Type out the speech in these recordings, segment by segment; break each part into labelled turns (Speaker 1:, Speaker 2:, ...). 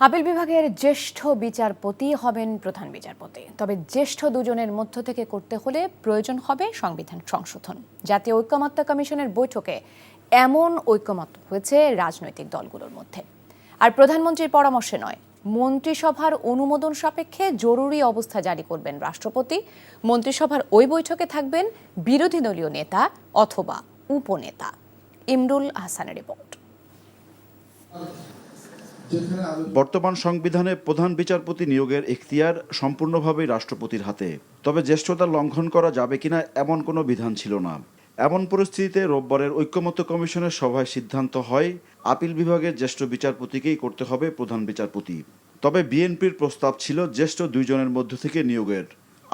Speaker 1: Appeal বিভাগের জ্যেষ্ঠ বিচারপতি হবেন প্রধান বিচারপতি। তবে জ্যেষ্ঠ দুজনের মধ্য থেকে করতে হলে প্রয়োজন হবে সংবিধান সংশোধন। জাতীয় ঐকমত্য কমিশনের বৈঠকে এমন ঐকমত্য হয়েছে রাজনৈতিক দলগুলোর মধ্যে। আর প্রধানমন্ত্রীর পরামর্শে নয়, মন্ত্রিসভার অনুমোদন সাপেক্ষে জরুরি অবস্থা জারি করবেন রাষ্ট্রপতি। মন্ত্রিসভার ওই বৈঠকে থাকবেন বিরোধী দলীয় নেতা অথবা উপনেতা। ইমরুল আহসানের রিপোর্ট।
Speaker 2: বর্তমান সংবিধানে প্রধান বিচারপতি নিয়োগের এখতিয়ার সম্পূর্ণভাবেই রাষ্ট্রপতির হাতে। তবে জ্যেষ্ঠতা লঙ্ঘন করা যাবে কিনা এমন কোনো বিধান ছিল না। এমন পরিস্থিতিতে রোববারের ঐকমত্য কমিশনের সভায় সিদ্ধান্ত হয় আপিল বিভাগের জ্যেষ্ঠ বিচারপতিকেই করতে হবে প্রধান বিচারপতি। তবে বিএনপির প্রস্তাব ছিল জ্যেষ্ঠ দুইজনের মধ্য থেকে নিয়োগের।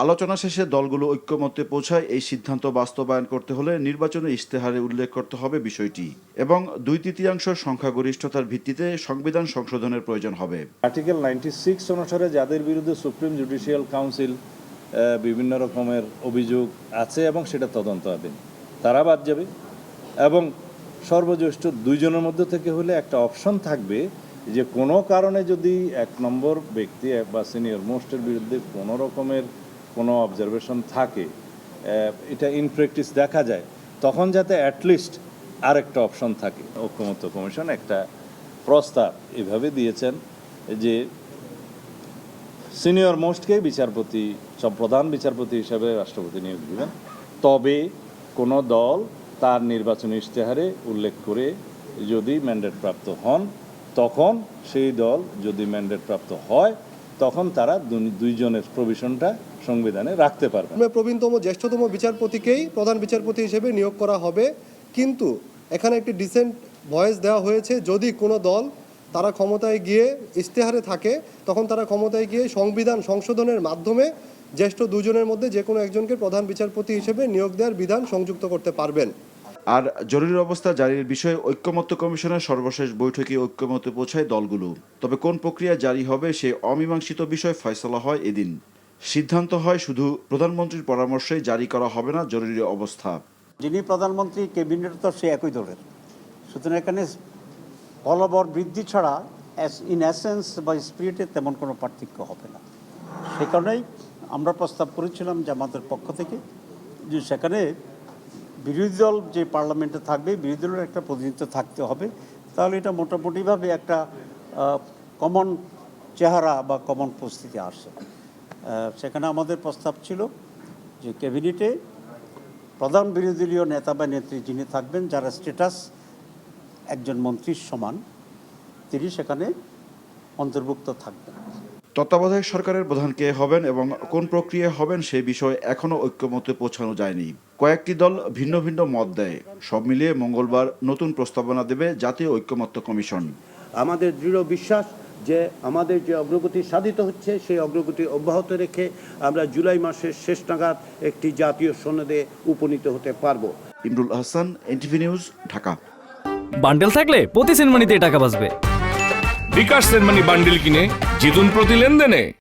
Speaker 2: আলোচনা শেষে দলগুলো ঐক্যমত্যে পৌঁছায় এই সিদ্ধান্ত বাস্তবায়ন করতে হলে নির্বাচনী ইশতেহারে উল্লেখ করতে হবে বিষয়টি এবং 2/3 সংখ্যাগরিষ্ঠতার ভিত্তিতে সংবিধান সংশোধনের প্রয়োজন হবে।
Speaker 3: আর্টিকেল 96 অনুসারে যাদের বিরুদ্ধে সুপ্রিম জুডিশিয়াল কাউন্সিল বিভিন্ন রকমের অভিযোগ আছে এবং সেটা তদন্তাধীন, তারা বাদ যাবে এবং সর্বজ্যেষ্ঠ দুইজনের মধ্যে থেকে হলে একটা অপশন থাকবে যে কোনো কারণে যদি 1 নম্বর ব্যক্তি বা সিনিয়র মোস্টের বিরুদ্ধে কোনো রকমের কোনো অবজারভেশন থাকে, এটা ইন প্র্যাকটিস দেখা যায়, তখন যাতে অ্যাটলিস্ট আরেকটা অপশন থাকে। ঐকমত্য কমিশন একটা প্রস্তাব এভাবে দিয়েছেন যে সিনিয়র মোস্টকে বিচারপতি, প্রধান বিচারপতি হিসাবে রাষ্ট্রপতি নিয়োগ দেবেন। তবে কোনো দল তার নির্বাচনী ইশতেহারে উল্লেখ করে যদি ম্যান্ডেট প্রাপ্ত হন, তখন সেই দল যদি ম্যান্ডেট প্রাপ্ত হয় তখন তারা দুইজনের প্রভিশনটা সংবিধানে রাখতে পারবে।
Speaker 4: প্রবীণতম জ্যেষ্ঠতম বিচারপতিকেই প্রধান বিচারপতি হিসেবে নিয়োগ করা হবে, কিন্তু এখানে একটি ডিসেন্ট ভয়েস দেওয়া হয়েছে, যদি কোনো দল তারা ক্ষমতায় গিয়ে ইশতেহারে থাকে তখন তারা ক্ষমতায় গিয়ে সংবিধান সংশোধনের মাধ্যমে জ্যেষ্ঠ দুজনের মধ্যে যে কোনো একজনকে প্রধান বিচারপতি হিসেবে নিয়োগ দেওয়ার বিধান সংযুক্ত করতে পারবেন।
Speaker 2: আর জরুরি অবস্থা জারির বিষয়ে ঐকমত্য কমিশনের সর্বশেষ বৈঠকে ঐকমত্যে পৌঁছায় দলগুলো। তবে কোন প্রক্রিয়া জারি হবে সে অমীমাংসিত বিষয় ফয়সালা হয় এদিন। সিদ্ধান্ত হয় শুধু প্রধানমন্ত্রীর পরামর্শে জারি করা হবে না জরুরি অবস্থা।
Speaker 5: যিনি প্রধানমন্ত্রী, ক্যাবিনেট তো সে একই দলের, সুতরাং এখানে বলবর বৃদ্ধি ছাড়া ইন এসেন্স বা স্পিরিটে তেমন কোনো পার্থক্য হবে না। সে কারণেই আমরা প্রস্তাব করেছিলাম যে আমাদের পক্ষ থেকে যে সেখানে বিরোধী দল যে পার্লামেন্টে থাকবে, বিরোধী দলের একটা প্রতিনিধিত্ব থাকতে হবে, তাহলে এটা মোটামুটিভাবে একটা কমন চেহারা বা কমন পরিস্থিতি আসে। সেখানে আমাদের প্রস্তাব ছিল যে ক্যাবিনেটে প্রধান বিরোধী দলীয় নেতা বা নেত্রী যিনি থাকবেন, যারা স্ট্যাটাস একজন মন্ত্রীর সমান, তিনি সেখানে অন্তর্ভুক্ত থাকবেন।
Speaker 2: তত্ত্বাবধায়ক সরকারের প্রধান কে হবেন এবং কোন প্রক্রিয়া হবেন সে বিষয়ে এখনও ঐক্যমত্যে পৌঁছানো যায়নি। কয়েকটি দল ভিন্ন ভিন্ন মত দেয়। সব মিলিয়ে মঙ্গলবার নতুন প্রস্তাবনা দেবে জাতীয় ঐকমত্য কমিশন।
Speaker 6: আমাদের দৃঢ় বিশ্বাস যে আমাদের যে অগ্রগতি সাধিত হচ্ছে সেই অগ্রগতি অব্যাহত রেখে আমরা জুলাই মাসের শেষ নাগাদ একটি জাতীয় সনদে উপনীত হতে পারব।
Speaker 2: Imrul Ahsan, NTV news, Dhaka.
Speaker 7: Bundle থাকলে প্রতি সেনমানিতে টাকা বাঁচবে।
Speaker 8: বিকাশ সেনমানি বান্ডেল কিনে জিতুন প্রতি লেনদেনে।